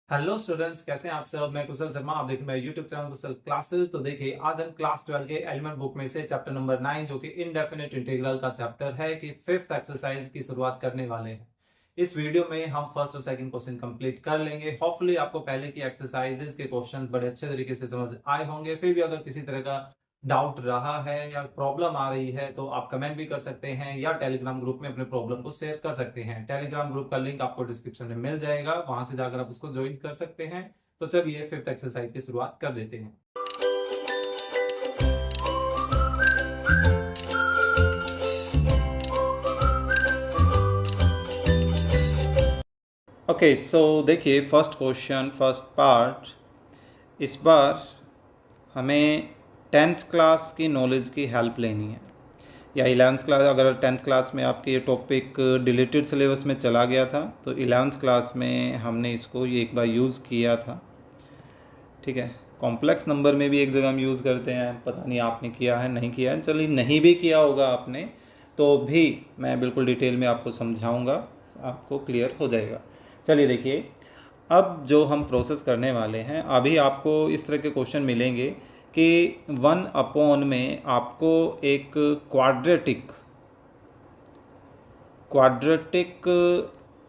Hello students, कैसे हैं आप सब। मैं कुशल शर्मा, आप देख मेरे यूट्यूब चैनल कुशल क्लासेस। तो देखिए, आज हम क्लास 12 के एलिमेंट बुक में से चैप्टर नंबर 9 जो कि इनडेफिनिट इंटीग्रल का चैप्टर है कि फिफ्थ एक्सरसाइज की शुरुआत करने वाले हैं। इस वीडियो में हम फर्स्ट और सेकंड क्वेश्चन कंप्लीट कर लेंगे। होपफुली आपको पहले की एक्सरसाइजेस के क्वेश्चन बड़े अच्छे तरीके से समझ आए होंगे। फिर भी अगर किसी तरह का डाउट रहा है या प्रॉब्लम आ रही है तो आप कमेंट भी कर सकते हैं या टेलीग्राम ग्रुप में अपने प्रॉब्लम को शेयर कर सकते हैं। टेलीग्राम ग्रुप का लिंक आपको डिस्क्रिप्शन में मिल जाएगा, वहां से जाकर आप उसको ज्वाइन कर सकते हैं। तो चलिए फिफ्थ एक्सरसाइज की शुरुआत कर देते हैं। ओके, सो देखिए फर्स्ट क्वेश्चन, फर्स्ट पार्ट। इस बार हमें 10th क्लास की नॉलेज की हेल्प लेनी है या 11th क्लास। अगर 10th क्लास में आपके ये टॉपिक डिलीटेड सिलेबस में चला गया था तो 11th क्लास में हमने इसको ये एक बार यूज़ किया था। ठीक है, कॉम्प्लेक्स नंबर में भी एक जगह हम यूज़ करते हैं, पता नहीं आपने किया है नहीं किया है। चलिए, नहीं भी किया होगा आपने तो भी मैं बिल्कुल डिटेल में आपको समझाऊंगा, आपको क्लियर हो जाएगा। चलिए देखिए, अब जो हम प्रोसेस करने वाले हैं, अभी आपको इस तरह के क्वेश्चन मिलेंगे कि 1 में आपको एक क्वाड्रेटिक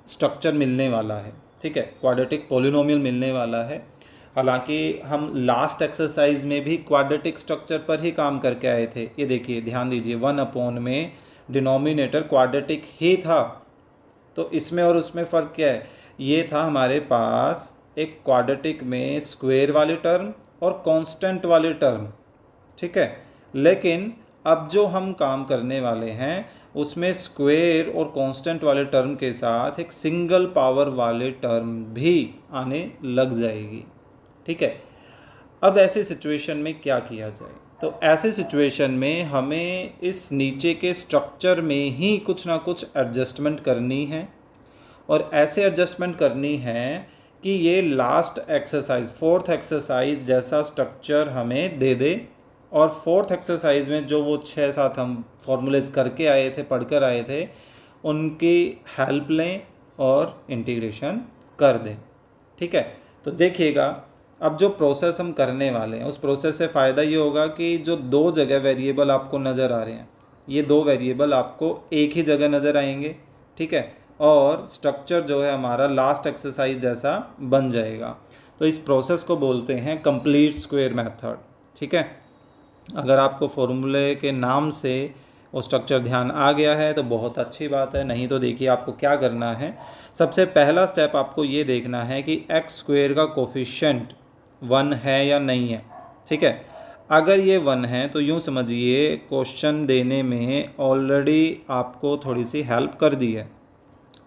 स्ट्रक्चर मिलने वाला है। ठीक है, क्वाड्रेटिक पॉलिनोमियल मिलने वाला है। हालांकि हम लास्ट एक्सरसाइज में भी क्वाड्रेटिक स्ट्रक्चर पर ही काम करके आए थे। ये देखिए, ध्यान दीजिए, 1 में डिनोमिनेटर क्वाड्रेटिक ही था। तो इसमें और उसमें फ़र्क क्या है? ये था हमारे पास एक क्वाड्रेटिक में स्क्वायर वाली टर्म और कांस्टेंट वाली टर्म। ठीक है, लेकिन अब जो हम काम करने वाले हैं उसमें स्क्वायर और कांस्टेंट वाले टर्म के साथ एक सिंगल पावर वाले टर्म भी आने लग जाएगी। ठीक है, अब ऐसे सिचुएशन में क्या किया जाए? तो ऐसे सिचुएशन में हमें इस नीचे के स्ट्रक्चर में ही कुछ ना कुछ एडजस्टमेंट करनी है, और ऐसे एडजस्टमेंट करनी है कि ये लास्ट एक्सरसाइज, फोर्थ एक्सरसाइज जैसा स्ट्रक्चर हमें दे दे। और फोर्थ एक्सरसाइज में जो वो 6-7 हम फॉर्मूलेज करके आए थे, पढ़कर आए थे, उनकी हेल्प लें और इंटीग्रेशन कर दें। ठीक है, तो देखिएगा, अब जो प्रोसेस हम करने वाले हैं उस प्रोसेस से फ़ायदा ये होगा कि जो दो जगह वेरिएबल आपको नज़र आ रहे हैं, ये दो वेरिएबल आपको एक ही जगह नज़र आएंगे। ठीक है, और स्ट्रक्चर जो है हमारा लास्ट एक्सरसाइज जैसा बन जाएगा। तो इस प्रोसेस को बोलते हैं कंप्लीट स्क्वायर मेथड। ठीक है, अगर आपको फॉर्मूले के नाम से वो स्ट्रक्चर ध्यान आ गया है तो बहुत अच्छी बात है, नहीं तो देखिए आपको क्या करना है। सबसे पहला स्टेप आपको ये देखना है कि एक्स स्क्वायर का कोफिशिएंट 1 है या नहीं है। ठीक है, अगर ये 1 है तो यूँ समझिए क्वेश्चन देने में ऑलरेडी आपको थोड़ी सी हेल्प कर दी है।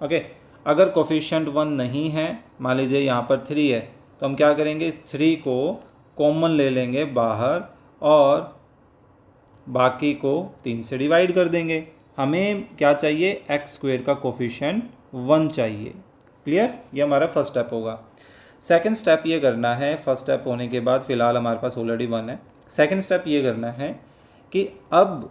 ओके, अगर कोफिशिएंट 1 नहीं है, मान लीजिए यहाँ पर 3 है, तो हम क्या करेंगे, इस 3 को कॉमन ले लेंगे बाहर और बाकी को 3 से डिवाइड कर देंगे। हमें क्या चाहिए? एक्स स्क्वायर का कोफिशिएंट 1 चाहिए। क्लियर? ये हमारा फर्स्ट स्टेप होगा। सेकंड स्टेप ये करना है, फर्स्ट स्टेप होने के बाद फ़िलहाल हमारे पास ऑलरेडी 1 है। सेकंड स्टेप ये करना है कि अब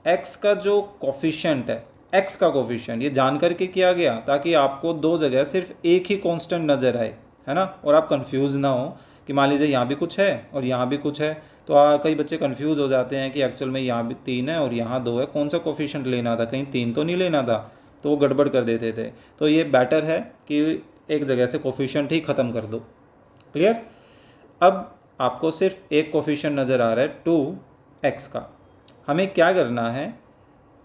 x का जो कोफिशिएंट है, x का कोफिशिएंट ये जान करके किया गया ताकि आपको दो जगह सिर्फ एक ही कांस्टेंट नज़र आए, है ना, और आप कंफ्यूज ना हो कि मान लीजिए यहाँ भी कुछ है और यहाँ भी कुछ है। तो कई बच्चे कंफ्यूज हो जाते हैं कि एक्चुअल में यहाँ भी 3 है और यहाँ 2 है, कौन सा कोफिशिएंट लेना था, कहीं 3 तो नहीं लेना था, तो वो गड़बड़ कर देते थे। तो ये बेटर है कि एक जगह से कोफिशिएंट ही ख़त्म कर दो। क्लियर? अब आपको सिर्फ एक कोफिशिएंट नज़र आ रहा है 2x का। हमें क्या करना है,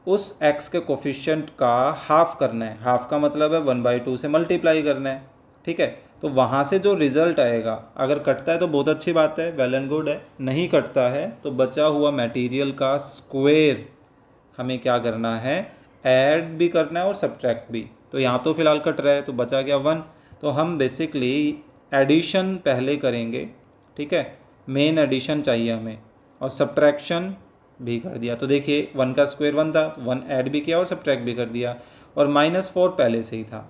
उस x के कोफिशिएंट का हाफ करना है। हाफ का मतलब है 1/2 से मल्टीप्लाई करना है। ठीक है, तो वहाँ से जो रिज़ल्ट आएगा, अगर कटता है तो बहुत अच्छी बात है, वेल एंड गुड है। नहीं कटता है तो बचा हुआ मटेरियल का स्क्वायर हमें क्या करना है, ऐड भी करना है और सब्ट्रैक्ट भी। तो यहाँ तो फ़िलहाल कट रहा है तो बचा गया 1। तो हम बेसिकली एडिशन पहले करेंगे। ठीक है, मेन एडिशन चाहिए हमें, और सब्ट्रैक्शन भी कर दिया। तो देखिए 1 का स्क्वायर 1 था, तो 1 ऐड भी किया और सब्ट्रैक्ट भी कर दिया, और -4 पहले से ही था।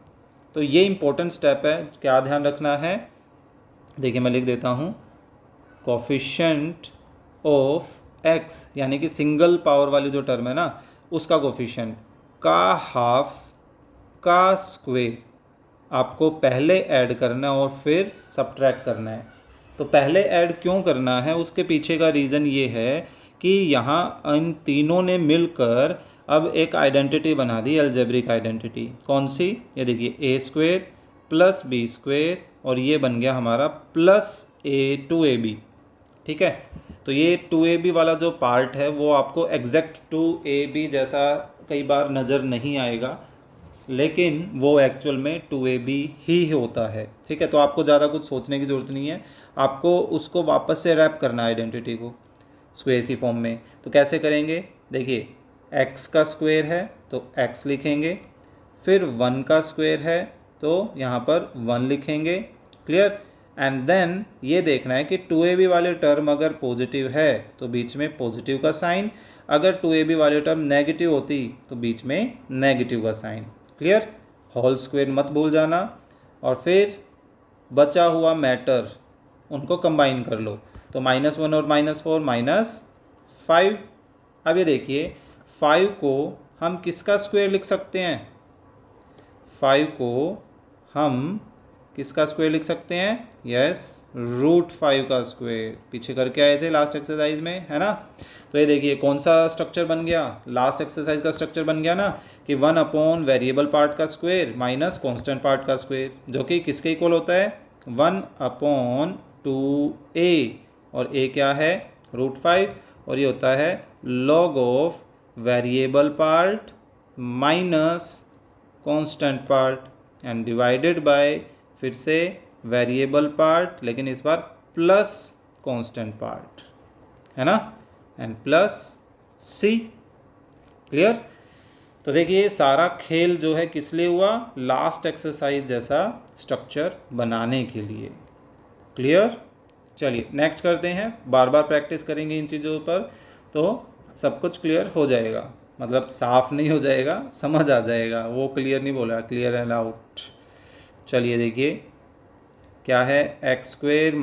तो ये इंपॉर्टेंट स्टेप है। क्या ध्यान रखना है? देखिए मैं लिख देता हूँ, कोफिशिएंट ऑफ x यानी कि सिंगल पावर वाली जो टर्म है ना, उसका कोफिशिएंट का हाफ का स्क्वायर। आपको पहले ऐड करना है और फिर सब्ट्रैक्ट करना है। तो पहले ऐड क्यों करना है, उसके पीछे का रीज़न ये है कि यहाँ इन तीनों ने मिलकर अब एक आइडेंटिटी बना दी, अलजेब्रिक आइडेंटिटी। कौन सी? ये देखिए, ए स्क्वेयर प्लस बी स्क्वेयर, और ये बन गया हमारा प्लस ए 2ab। ठीक है, तो ये 2ab वाला जो पार्ट है वो आपको एग्जैक्ट 2ab जैसा कई बार नज़र नहीं आएगा, लेकिन वो एक्चुअल में 2ab ही होता है। ठीक है, तो आपको ज़्यादा कुछ सोचने की ज़रूरत नहीं है, आपको उसको वापस से रैप करना है आइडेंटिटी को स्क्वायर की फॉर्म में। तो कैसे करेंगे? देखिए, x का स्क्वायर है तो x लिखेंगे, फिर 1 का स्क्वायर है तो यहाँ पर 1 लिखेंगे। क्लियर? एंड देन ये देखना है कि 2ab वाले टर्म अगर पॉजिटिव है तो बीच में पॉजिटिव का साइन, अगर 2ab वाले टर्म नेगेटिव होती तो बीच में नेगेटिव का साइन। क्लियर? होल स्क्वायर मत भूल जाना, और फिर बचा हुआ मैटर उनको कंबाइन कर लो। तो -1 और -4 -5। अब ये देखिए, 5 को हम किसका स्क्वायर लिख सकते हैं? 5 को हम किसका स्क्वायर लिख सकते हैं? यस, √5 का स्क्वायर। पीछे करके आए थे लास्ट एक्सरसाइज में, है ना? तो ये देखिए कौन सा स्ट्रक्चर बन गया, लास्ट एक्सरसाइज का स्ट्रक्चर बन गया ना, कि 1 वेरिएबल पार्ट का स्क्वायर माइनस कॉन्स्टेंट पार्ट का स्क्वायर, जो कि किसके इक्वल होता है? 1/2a, और a क्या है? √5, और ये होता है log of variable part minus constant part and divided by फिर से वेरिएबल पार्ट, लेकिन इस बार प्लस कॉन्स्टेंट पार्ट, है ना, एंड प्लस c। क्लियर? तो देखिए सारा खेल जो है किस लिए हुआ? लास्ट एक्सरसाइज जैसा स्ट्रक्चर बनाने के लिए। क्लियर? चलिए नेक्स्ट करते हैं, बार बार प्रैक्टिस करेंगे इन चीज़ों पर तो सब कुछ क्लियर हो जाएगा। मतलब साफ नहीं हो जाएगा, समझ आ जाएगा, वो क्लियर नहीं बोला, क्लियर एंड आउट। चलिए देखिए क्या है, x² -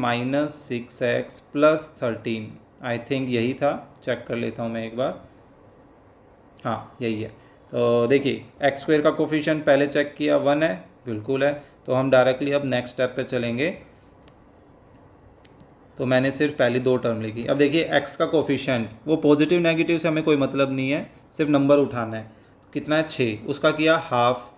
6x + 13। आई थिंक यही था, चेक कर लेता हूँ मैं एक बार। हाँ यही है। तो देखिए x² का कोफिशिएंट पहले चेक किया 1 है, बिल्कुल है। तो हम डायरेक्टली अब नेक्स्ट स्टेप पे चलेंगे। तो मैंने सिर्फ पहली 2 टर्म लिखी। अब देखिए x का कोफिशिएंट वो पॉजिटिव नेगेटिव से हमें कोई मतलब नहीं है, सिर्फ नंबर उठाना है। कितना है? 6। उसका किया हाफ,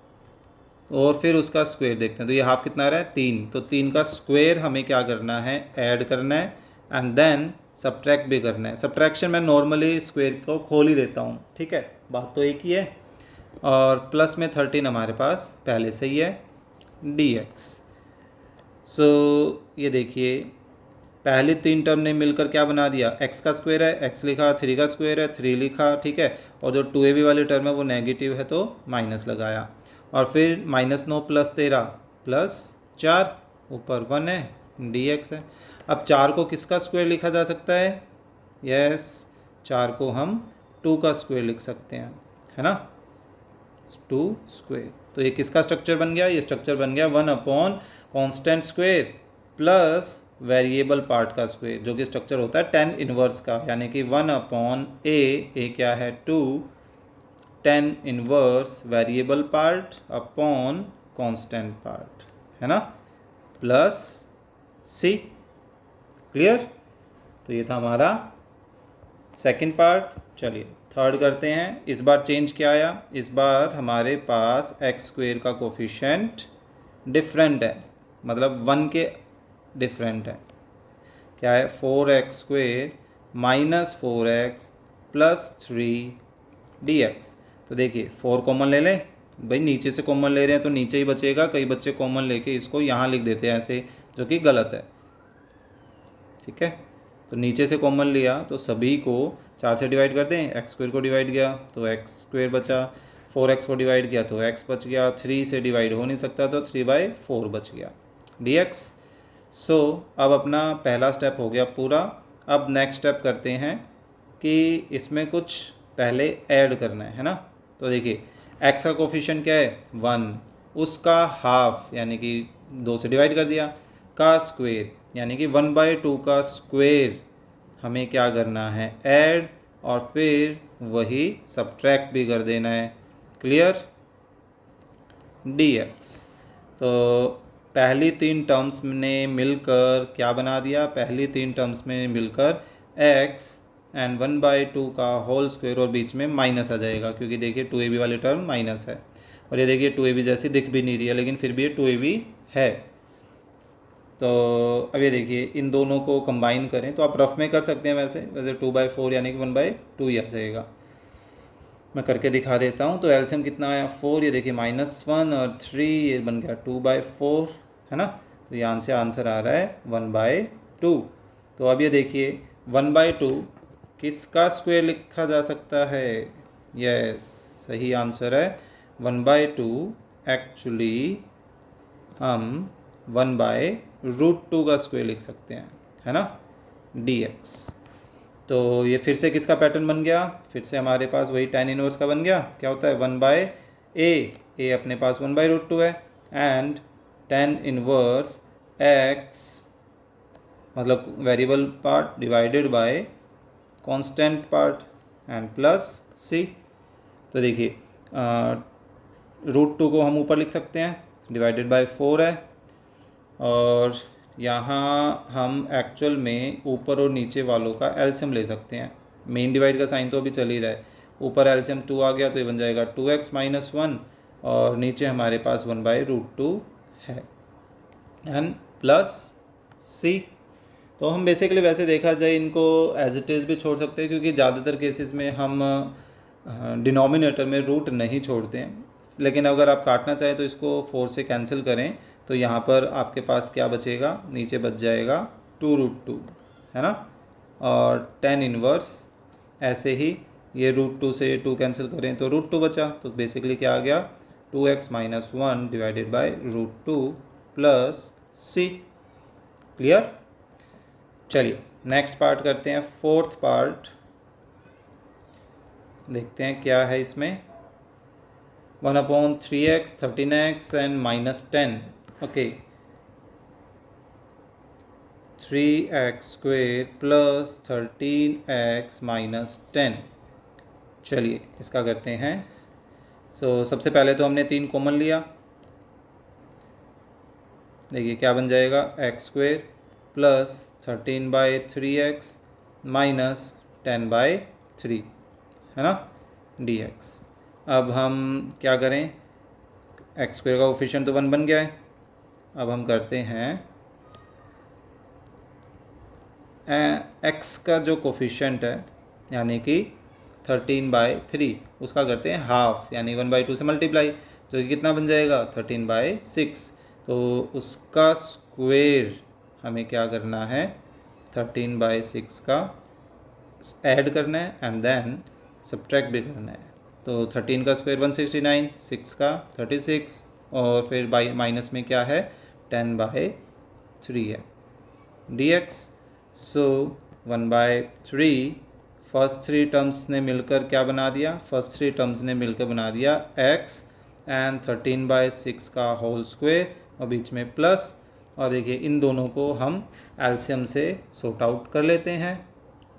और फिर उसका स्क्वायर देखते हैं। तो ये हाफ कितना आ रहा है? 3। तो 3 का स्क्वायर हमें क्या करना है? ऐड करना है, एंड देन सब्ट्रैक्ट भी करना है। सब्ट्रैक्शन मैं नॉर्मली स्क्वायर को खोल ही देता हूँ, ठीक है, बात तो एक ही है। और प्लस में 13 हमारे पास पहले से ही है, dx। सो ये देखिए पहले 3 टर्म ने मिलकर क्या बना दिया? x का स्क्वायर है, x लिखा, 3 का स्क्वायर है, 3 लिखा, ठीक है। और जो 2ab वाली टर्म है वो नेगेटिव है तो माइनस लगाया, और फिर -9 + 13 + 4, ऊपर 1 है, dx है। अब 4 को किसका स्क्वायर लिखा जा सकता है? यस, 4 को हम 2 का स्क्वायर लिख सकते हैं, है ना, 2 स्क्वायर। तो ये किसका स्ट्रक्चर बन गया? ये स्ट्रक्चर बन गया 1 constant square plus variable part का स्क्वायर, जो कि स्ट्रक्चर होता है tan इनवर्स का, यानी कि 1/a क्या है? 2 tan inverse variable part upon constant part, है ना, प्लस c। क्लियर? तो ये था हमारा सेकंड पार्ट। चलिए थर्ड करते हैं। इस बार चेंज क्या आया? इस बार हमारे पास x² का कोफिशिएंट डिफरेंट है, मतलब 1 के डिफरेंट है। क्या है? 4x² - 4x + 3 dx। तो देखिए 4 कॉमन ले लें, भाई नीचे से कॉमन ले रहे हैं तो नीचे ही बचेगा। कई बच्चे कॉमन लेके इसको यहाँ लिख देते हैं ऐसे, जो कि गलत है, ठीक है। तो नीचे से कॉमन लिया तो सभी को 4 से डिवाइड कर दें, x² को डिवाइड किया तो x² बचा, 4x को डिवाइड किया तो x बच गया, 3 से डिवाइड हो नहीं सकता तो 3/4 बच गया dx। सो अब अपना पहला स्टेप हो गया पूरा। अब नेक्स्ट स्टेप करते हैं कि इसमें कुछ पहले ऐड करना है ना। तो देखिए x का कोफिशिएंट क्या है? 1, उसका हाफ यानी कि 2 से डिवाइड कर दिया, का स्क्वायर यानी कि 1/2 का स्क्वायर हमें क्या करना है? ऐड, और फिर वही सब्ट्रैक्ट भी कर देना है। क्लियर? dx। तो पहली तीन टर्म्स ने मिलकर क्या बना दिया, पहली तीन टर्म्स में मिलकर x एंड 1/2 का होल स्क्वायर और बीच में माइनस आ जाएगा, क्योंकि देखिए 2ab वाली टर्म माइनस है और ये देखिए 2ab जैसी दिख भी नहीं रही है लेकिन फिर भी ये 2ab है। तो अब ये देखिए इन दोनों को कंबाइन करें तो आप रफ में कर सकते हैं, वैसे 2/4 यानी कि 1/2 ही आ जाएगा। मैं करके दिखा देता हूँ। तो एलसीएम कितना आया 4, ये देखिए -1 और 3, ये बन गया 2/4 है ना। तो यहाँ से आंसर आ रहा है 1/2। तो अब ये देखिए 1/2 किसका स्क्वायर लिखा जा सकता है, यस सही आंसर है 1/2 एक्चुअली हम 1/√2 का स्क्वायर लिख सकते हैं, है ना, dx। तो ये फिर से किसका पैटर्न बन गया, फिर से हमारे पास वही tan इनवर्स का बन गया। क्या होता है 1/a अपने पास 1/√2 है एंड tan इनवर्स x मतलब variable part divided by constant part and plus c। तो देखिए √2 को हम ऊपर लिख सकते हैं, डिवाइडेड बाय 4 है और यहाँ हम एक्चुअल में ऊपर और नीचे वालों का एलसीएम ले सकते हैं। मेन डिवाइड का साइन तो अभी चल ही रहा है, ऊपर एलसीएम 2 आ गया तो ये बन जाएगा 2x - 1 और नीचे हमारे पास 1/√2 है एंड प्लस c। तो हम बेसिकली वैसे देखा जाए इनको एज इट इज़ भी छोड़ सकते हैं, क्योंकि ज़्यादातर केसेस में हम डिनोमिनेटर में रूट नहीं छोड़ते हैं। लेकिन अगर आप काटना चाहें तो इसको 4 से कैंसिल करें तो यहाँ पर आपके पास क्या बचेगा, नीचे बच जाएगा 2√2 है ना। और tan इनवर्स ऐसे ही ये √2 से 2 कैंसिल करें तो √2 बचा। तो बेसिकली क्या आ गया 2x - 1 divided by √2 plus c। Clear. चलिए नेक्स्ट पार्ट करते हैं, फोर्थ पार्ट देखते हैं क्या है इसमें। 1/3x 13x and -10 okay 3x² plus 13x - 10। चलिए इसका करते हैं। सबसे पहले तो हमने 3 कॉमन लिया, देखिए क्या बन जाएगा x² प्लस 13/3x माइनस 10/3 है ना dx। अब हम क्या करें, x² का कोफिशिएंट तो 1 बन गया है। अब हम करते हैं x का जो कोफिशिएंट है यानी कि 13/3 उसका करते हैं हाफ यानी 1/2 से मल्टीप्लाई, जो कि कितना बन जाएगा 13/6। तो उसका स्क्वायर हमें क्या करना है 13/6 का ऐड करना है एंड देन सब्ट्रैक्ट भी करना है। तो 13 का स्क्वायर 169, 6 का 36 और फिर बाई माइनस में क्या है 10/3 है dx। सो 1/3 फर्स्ट 3 टर्म्स ने मिलकर क्या बना दिया, फर्स्ट 3 टर्म्स ने मिलकर बना दिया x एंड 13/6 का होल स्क्वायर और बीच में प्लस। और देखिए इन दोनों को हम एलसीएम से सॉर्ट आउट कर लेते हैं,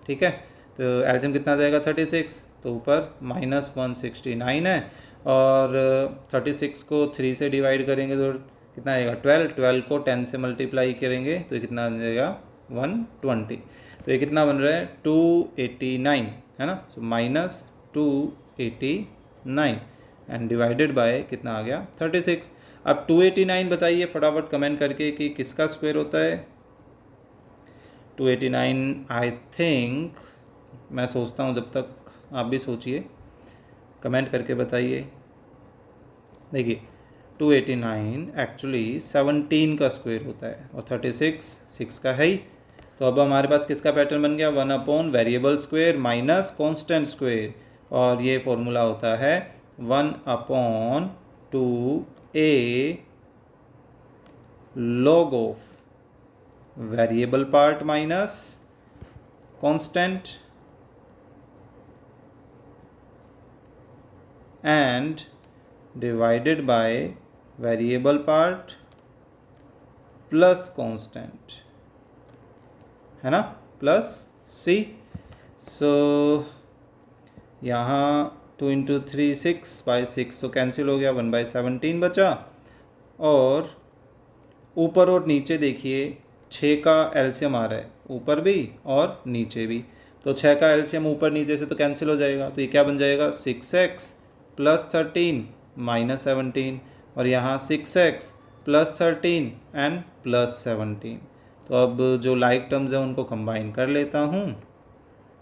ठीक है। तो एलसीएम कितना जाएगा 36, तो ऊपर -169 है और 36 को 3 से डिवाइड करेंगे तो कितना आएगा 12 को 10 से मल्टीप्लाई करेंगे तो कितना बन जाएगा 120। तो ये कितना बन रहा है 289 है ना। सो -289 एंड डिवाइडेड बाय कितना आ गया 36। अब 289 बताइए फटाफट कमेंट करके कि किसका स्क्वायर होता है। 289 आई थिंक, मैं सोचता हूँ जब तक आप भी सोचिए, कमेंट करके बताइए। देखिए 289 एक्चुअली 17 का स्क्वायर होता है और 36 6 का है ही। तो अब हमारे पास किसका पैटर्न बन गया 1/ variable square minus constant square, और ये फॉर्मूला होता है 1/2a log of variable part minus constant and divided by variable part plus constant है ना प्लस c। सो यहाँ 2 × 3 6/6 तो कैंसिल हो गया 1/17 बचा और ऊपर और नीचे देखिए 6 का एलसीएम आ रहा है, ऊपर भी और नीचे भी। तो 6 का एलसीएम ऊपर नीचे से तो कैंसिल हो जाएगा, तो ये क्या बन जाएगा 6x प्लस 13 माइनस 17, और यहाँ 6x प्लस 13 एंड प्लस 17। तो अब जो लाइक टर्म्स हैं उनको कंबाइन कर लेता हूँ।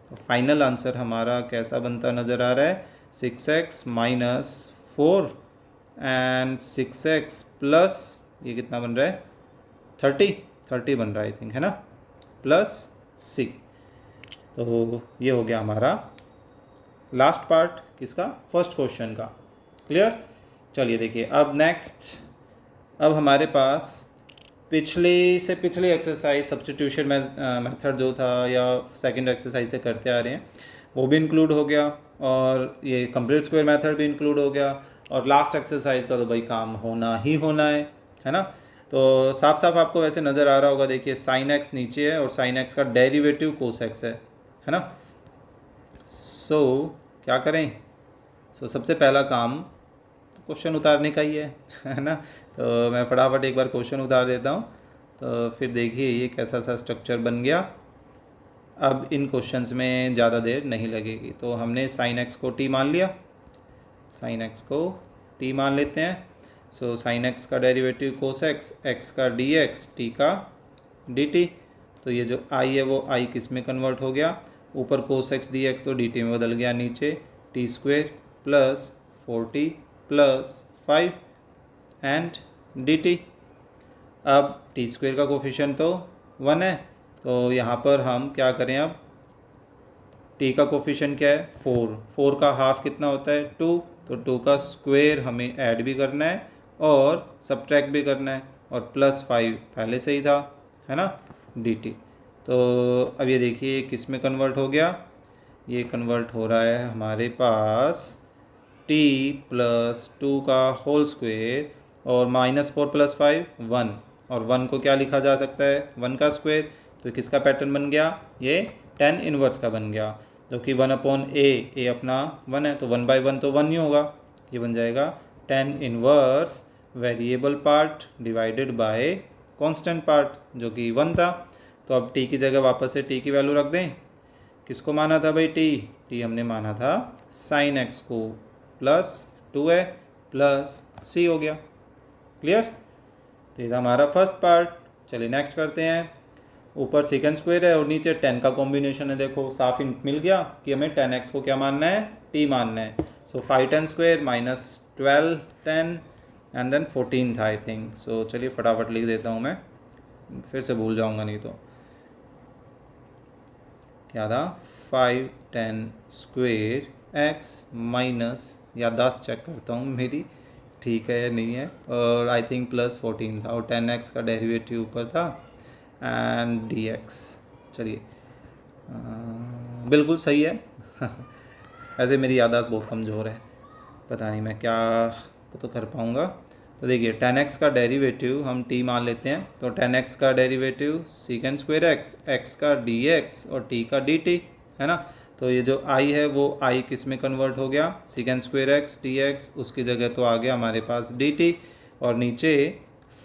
तो फाइनल आंसर हमारा कैसा बनता नज़र आ रहा है, 6x minus 4 and 6x plus, ये कितना बन रहा है 30 बन रहा है आई थिंक, है ना, प्लस c। तो ये हो गया हमारा लास्ट पार्ट किसका, फर्स्ट क्वेश्चन का। क्लियर। चलिए देखिए अब नेक्स्ट, अब हमारे पास पिछली एक्सरसाइज सब्स्टिट्यूशन मेथड जो था या सेकंड एक्सरसाइज से करते आ रहे हैं वो भी इंक्लूड हो गया, और ये कंप्लीट स्क्वायर मेथड भी इंक्लूड हो गया, और लास्ट एक्सरसाइज का तो भाई काम होना ही होना है ना। तो साफ साफ आपको वैसे नज़र आ रहा होगा, देखिए साइन एक्स नीचे है और साइन एक्स का डेरिवेटिव कोस एक्स है ना। सो क्या करें, सबसे पहला काम तो क्वेश्चन उतारने का ही है ना। तो मैं फटाफट एक बार क्वेश्चन उतार देता हूँ, तो फिर देखिए ये कैसा सा स्ट्रक्चर बन गया। अब इन क्वेश्चंस में ज़्यादा देर नहीं लगेगी। तो हमने साइन एक्स को टी मान लिया, साइन एक्स को टी मान लेते हैं। सो साइन एक्स का डेरिवेटिव कोस एक्स, एक्स का डी एक्स, टी का डी टी। तो ये जो आई है वो आई किस में कन्वर्ट हो गया, ऊपर कोस एक्स डी एक्स तो डी टी में बदल गया, नीचे T square plus 40 plus 5 and D T. अब टी स्क्वेयर का कोफिशिएंट तो 1 है, तो यहाँ पर हम क्या करें, अब टी का कोफिशिएंट क्या है 4 का हाफ कितना होता है 2, तो 2 का स्क्वेयर हमें ऐड भी करना है और सब्ट्रैक्ट भी करना है, और प्लस 5 पहले से ही था, है ना, डी टी। तो अब ये देखिए किस में कन्वर्ट हो गया, ये कन्वर्ट हो रहा है हमारे पास t प्लस 2 का होल स्क्वेयर और माइनस 4 प्लस 5 1, और 1 को क्या लिखा जा सकता है 1 का स्क्वेयर। तो किसका पैटर्न बन गया, ये tan इनवर्स का बन गया, जो कि 1/a अपना 1 है, तो 1/1 तो 1 ही होगा, ये बन जाएगा tan inverse variable part divided by constant part जो कि 1 था। तो अब t की जगह वापस से t की वैल्यू रख दें, किसको माना था भाई t हमने माना था साइन एक्स को, प्लस 2a प्लस c हो गया। क्लियर। तो ये था हमारा फर्स्ट पार्ट। चलिए नेक्स्ट करते हैं। ऊपर सेकंड स्क्वायर है और नीचे 10 का कॉम्बिनेशन है, देखो साफ मिल गया कि हमें 10x को क्या मानना है, t मानना है। सो 5 स्क्वायर माइनस 12 10 एंड देन 14 था आई थिंक। सो चलिए फटाफट लिख देता हूँ मैं, फिर से भूल जाऊँगा नहीं तो। क्या था 5 10 स्क्वेयर x माइनस, याददाश्त चेक करता हूँ मेरी ठीक है या नहीं है, और आई थिंक प्लस 14 था, और 10x का डेरिवेटिव ऊपर था एंड dx। चलिए बिल्कुल सही है ऐसे मेरी याददाश्त बहुत कमज़ोर है, पता नहीं मैं क्या तो कर पाऊँगा। तो देखिए 10x का डेरिवेटिव हम t मान लेते हैं, तो 10x का derivative second square x, x का dx और t का dt, है ना। तो ये जो i है वो i किस में कन्वर्ट हो गया, सेकंड स्क्वायर x dx, उसकी जगह तो आ गया हमारे पास dt, और नीचे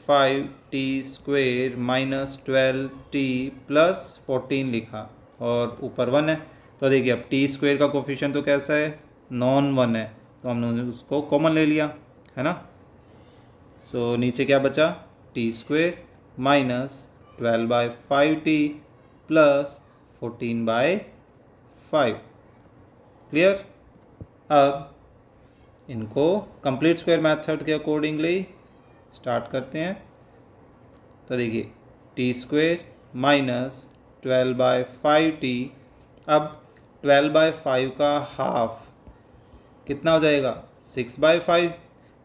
5t square minus 12t plus 14 लिखा, और ऊपर 1 है। तो देखिए अब t स्क्वेयर का कोफिशिएंट तो कैसा है, नॉन 1 है, तो हमने उसको कॉमन ले लिया, है ना। सो नीचे क्या बचा, T square minus 12/5t plus 14/5। Clear. अब इनको कंप्लीट स्क्वायर मेथड के अकॉर्डिंगली स्टार्ट करते हैं। तो देखिए टी स्क्वेयर माइनस 12/5t, अब 12/5 का हाफ कितना हो जाएगा 6/5,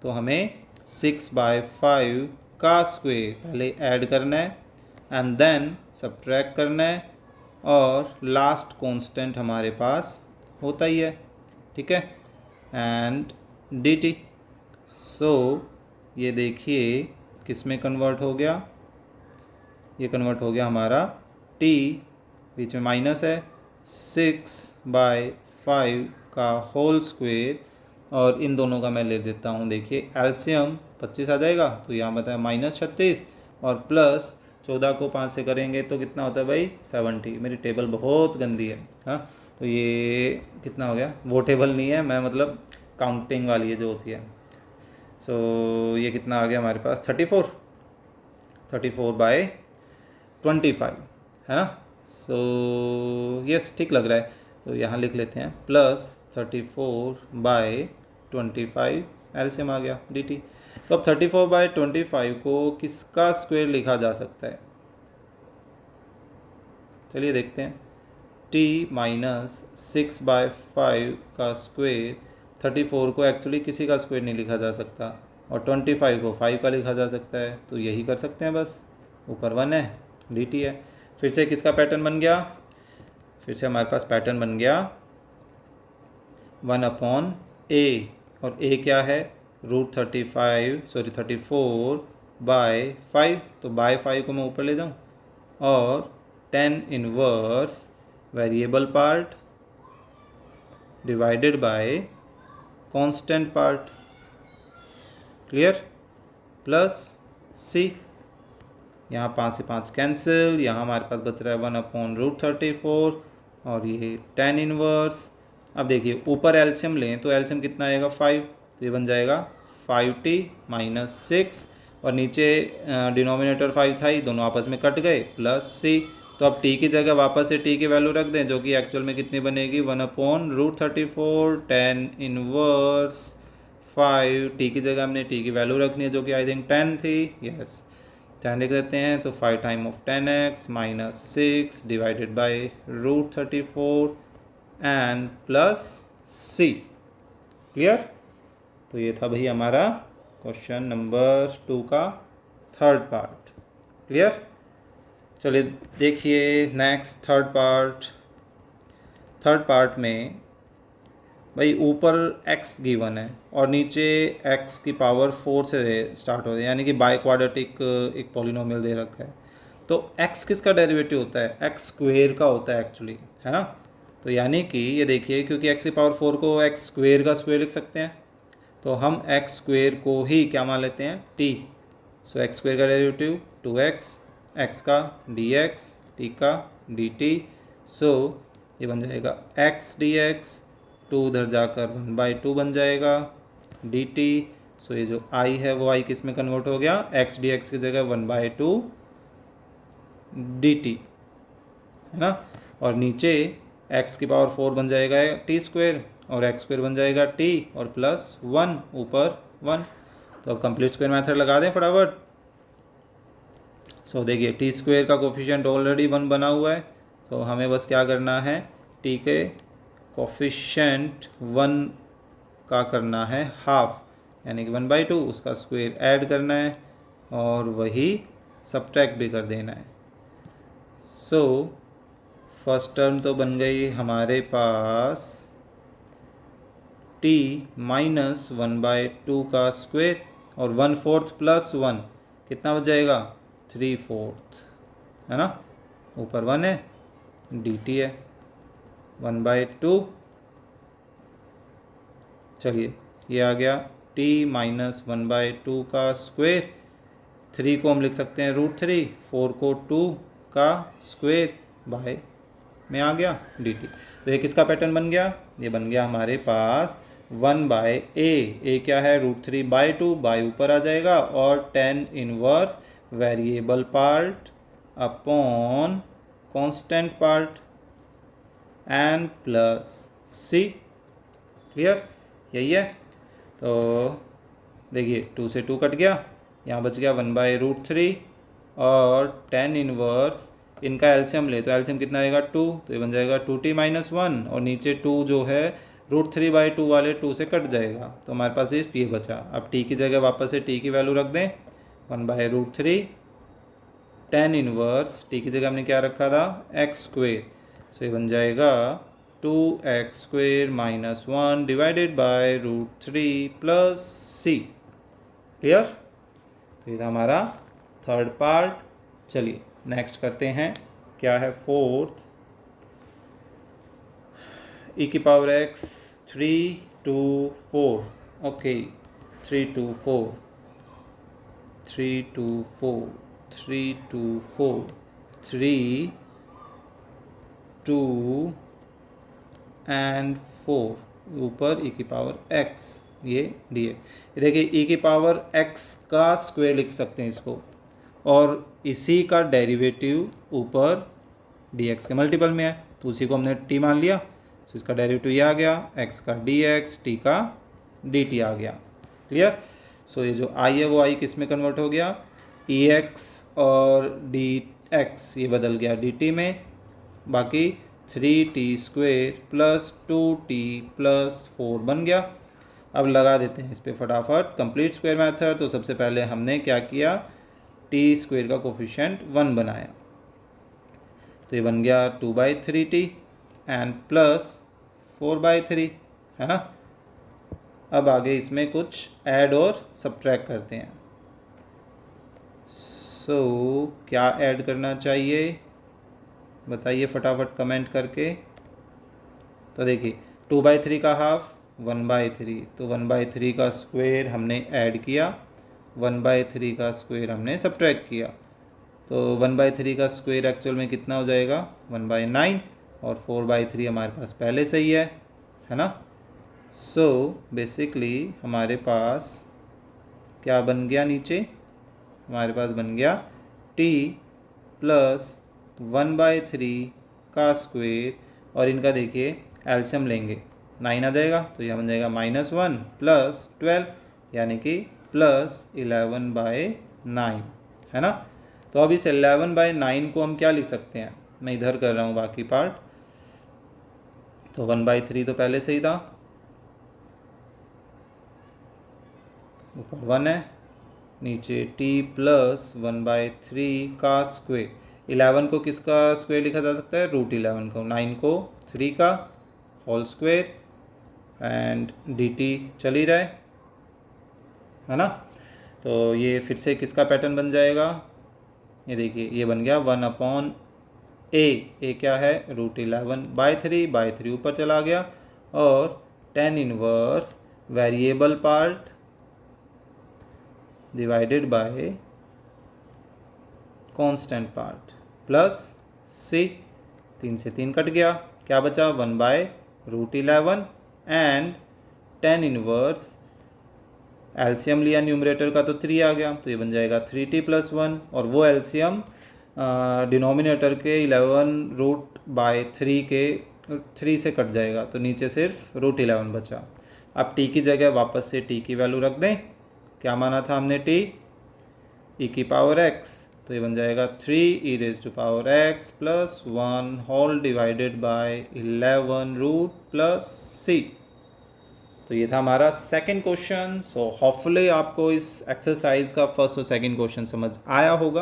तो हमें 6/5 का स्क्वायर पहले ऐड करना है एंड देन सब्ट्रैक्ट करना है, और लास्ट कांस्टेंट हमारे पास होता ही है, ठीक है, एंड dt। सो ये देखिए किस में कन्वर्ट हो गया, ये कन्वर्ट हो गया हमारा t, बीच में माइनस है, 6/5 का होल स्क्वायर, और इन दोनों का मैं ले देता हूँ देखिए एलसीएम 25 आ जाएगा। तो यहाँ बताया -36 और प्लस 14 को 5 से करेंगे तो कितना होता है भाई 70। मेरी टेबल बहुत गंदी है। हाँ, तो ये कितना हो गया, वो टेबल नहीं है, मैं मतलब काउंटिंग वाली है जो होती है। सो ये कितना आ गया हमारे पास 34/25 है ना। सो यस ठीक लग रहा है। तो यहाँ लिख लेते हैं +34/25 एलसीएम आ गया dt। तो अब 34/25 को किसका स्क्वायर लिखा जा सकता है, चलिए देखते हैं। t -6/5 का स्क्वायर, 34 को एक्चुअली किसी का स्क्वायर नहीं लिखा जा सकता और 25 को 5 का लिखा जा सकता है, तो यही कर सकते हैं बस। ऊपर 1 है, dt है। फिर से किसका पैटर्न बन गया, फिर से हमारे पास पैटर्न बन गया 1/a और a क्या है √34/5। तो बाय 5 को मैं ऊपर ले जाऊँ और 10 inverse variable part divided by constant part, clear, plus c। यहाँ 5 से 5 कैंसिल, यहाँ हमारे पास बच रहा है 1/√34 और ये 10 इनवर्स। अब देखिए ऊपर एलसीएम लें तो एलसीएम कितना आएगा 5, तो ये बन जाएगा 5t - 6 और नीचे डिनोमिनेटर 5 था ही, दोनों आपस में कट गए, प्लस c। तो अब t की जगह वापस से t की वैल्यू रख दें जो कि एक्चुअल में कितनी बनेगी 1/√34 10 इनवर्स 5। t की जगह हमने t की वैल्यू रखनी है जो कि आई थिंक 10 थी, यस 10 लिख देते हैं। तो 5 time of 10x -6 divided by √34 and plus c, clear. तो ये था भाई हमारा क्वेश्चन नंबर 2 का थर्ड पार्ट, क्लियर। चलिए देखिए नेक्स्ट थर्ड पार्ट में भाई ऊपर x गिवन है और नीचे x की पावर 4 से स्टार्ट हो रही है, यानी कि बाई क्वाड्रेटिक एक पॉलिनोमियल दे रखा है। तो x किसका डेरिवेटिव होता है, x स्क्वेयर का होता है एक्चुअली, है ना। तो यानी कि ये देखिए क्योंकि x की पावर 4 को x स्क्वेयर का स्क्वेयर लिख सकते हैं, तो हम x स्क्वेयर को ही क्या मान लेते हैं t। सो x स्क्वेयर का डेरिवेटिव 2x, x का dx, t का dt। सो ये बन जाएगा x dx, 2 उधर जाकर 1/2 बन जाएगा dt। सो ये जो i है वो i किस में कन्वर्ट हो गया, x dx की जगह 1/2 dt, है ना। और नीचे x की पावर 4 बन जाएगा t स्क्वेयर और x स्क्वेयर बन जाएगा t और प्लस 1 ऊपर 1। तो अब कंप्लीट स्क्वायर मेथड लगा दें फटाफट। सो देखिए टी स्क्वेयर का कोफिशिएंट ऑलरेडी 1 बना हुआ है, तो हमें बस क्या करना है टी के कोफिशिएंट 1 का करना है हाफ, यानी कि 1/2 उसका स्क्वायर ऐड करना है और वही सब्ट्रैक्ट भी कर देना है। सो फर्स्ट टर्म तो बन गई हमारे पास t -1/2 का स्क्वायर और 1/4 प्लस 1 कितना बच जाएगा 3/4, है ना। ऊपर 1 है, dt है 1/2। चलिए ये आ गया t -1/2 का स्क्वायर, 3 को हम लिख सकते हैं √3, 4 को 2 का स्क्वायर बाय में आ गया dt। तो ये किसका पैटर्न बन गया, ये बन गया हमारे पास 1/a क्या है √3/2 बाय ऊपर आ जाएगा और 10 inverse variable part upon constant part and plus c, clear, यही है। तो देखिए 2 से 2 कट गया, यहाँ बच गया 1/√3 और 10 इनवर्स, इनका एलसीएम ले तो एलसीएम कितना आएगा 2, तो ये बन जाएगा 2t - 1 और नीचे 2 जो है √3/2 वाले 2 से कट जाएगा, तो हमारे पास सिर्फ ये बचा। अब t की जगह वापस से t की वैल्यू रख दें 1/√3, 10 इनवर्स t की जगह हमने क्या रखा था x स्क्वेयर, सो ये बन जाएगा 2x² - 1 divided by √3 plus c, clear. तो ये था हमारा थर्ड पार्ट। चलिए नेक्स्ट करते हैं, क्या है fourth, e⁴x 3 to 4, okay 3 to 4। 3 2 4 3 2 4 3 2 and 4 ऊपर e की पावर x ये dx। देखिए e की पावर x का स्क्वायर लिख सकते हैं इसको, और इसी का डेरिवेटिव ऊपर dx के मल्टीपल में है, तो उसी को हमने t मान लिया, तो इसका डेरिवेटिव ये आ गया x का dx, t का dt आ गया। क्लियर। सो ये जो i है वो i किस में कन्वर्ट हो गया, ex और dx ये बदल गया dt में, बाकी 3t square plus 2t plus 4 बन गया। अब लगा देते हैं इस पर फटाफट कंप्लीट स्क्वायर मेथड। तो सबसे पहले हमने क्या किया, t स्क्वेयर का कोफिशिएंट 1 बनाया, तो ये बन गया 2/3t एंड प्लस 4/3, है ना। अब आगे इसमें कुछ ऐड और सब्ट्रैक्ट करते हैं। सो क्या ऐड करना चाहिए बताइए फटाफट कमेंट करके। तो देखिए 2/3 का हाफ 1/3, तो 1/3 का स्क्वायर हमने ऐड किया, 1/3 का स्क्वायर हमने सब्ट्रैक्ट किया, तो 1/3 का स्क्वायर एक्चुअल में कितना हो जाएगा 1/9, और 4/3 हमारे पास पहले से ही है ना। सो बेसिकली हमारे पास क्या बन गया, नीचे हमारे पास बन गया t प्लस 1/3 का स्क्वायर, और इनका देखिए एलसीएम लेंगे 9 आ जाएगा, तो यह बन जाएगा -1 प्लस 12 यानी कि प्लस 11/9, है ना। तो अब इस 11/9 को हम क्या लिख सकते हैं, मैं इधर कर रहा हूँ बाकी पार्ट। तो 1/3 तो पहले से ही था, ऊपर 1 है, नीचे t प्लस 1/3 का स्क्वायर। 11 को किसका स्क्वायर लिखा जा सकता है, √11 को, 9 को 3 का होल स्क्वायर, एंड dt चल ही रहा है ना। तो ये फिर से किसका पैटर्न बन जाएगा, ये देखिए ये बन गया 1/a, a क्या है √11/3 ऊपर चला गया, और tan inverse variable part divided by constant part plus c, 3 से 3 कट गया, क्या बचा 1/√11, एंड tan इनवर्स एलसीएम लिया न्यूमरेटर का तो 3 आ गया, तो ये बन जाएगा 3t + 1, और वो एलसीएम डिनोमिनेटर के 11√3 के 3 से कट जाएगा, तो नीचे सिर्फ √11 बचा। अब t की जगह वापस से t की वैल्यू रख दें, क्या माना था हमने t, e की पावर x, तो ये बन जाएगा 3e⁻x + 1 whole divided by 11√c। तो ये था हमारा सेकंड क्वेश्चन। सो होपफुली आपको इस एक्सरसाइज का फर्स्ट और सेकंड क्वेश्चन समझ आया होगा।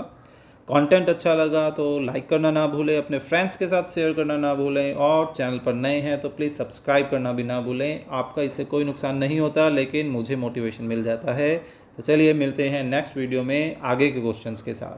कंटेंट अच्छा लगा तो लाइक करना ना भूलें, अपने फ्रेंड्स के साथ शेयर करना ना भूलें, और चैनल पर नए हैं तो प्लीज़ सब्सक्राइब करना भी ना भूलें। आपका इससे कोई नुकसान नहीं होता, लेकिन मुझे मोटिवेशन मिल जाता है। तो चलिए मिलते हैं नेक्स्ट वीडियो में आगे के क्वेश्चंस के साथ।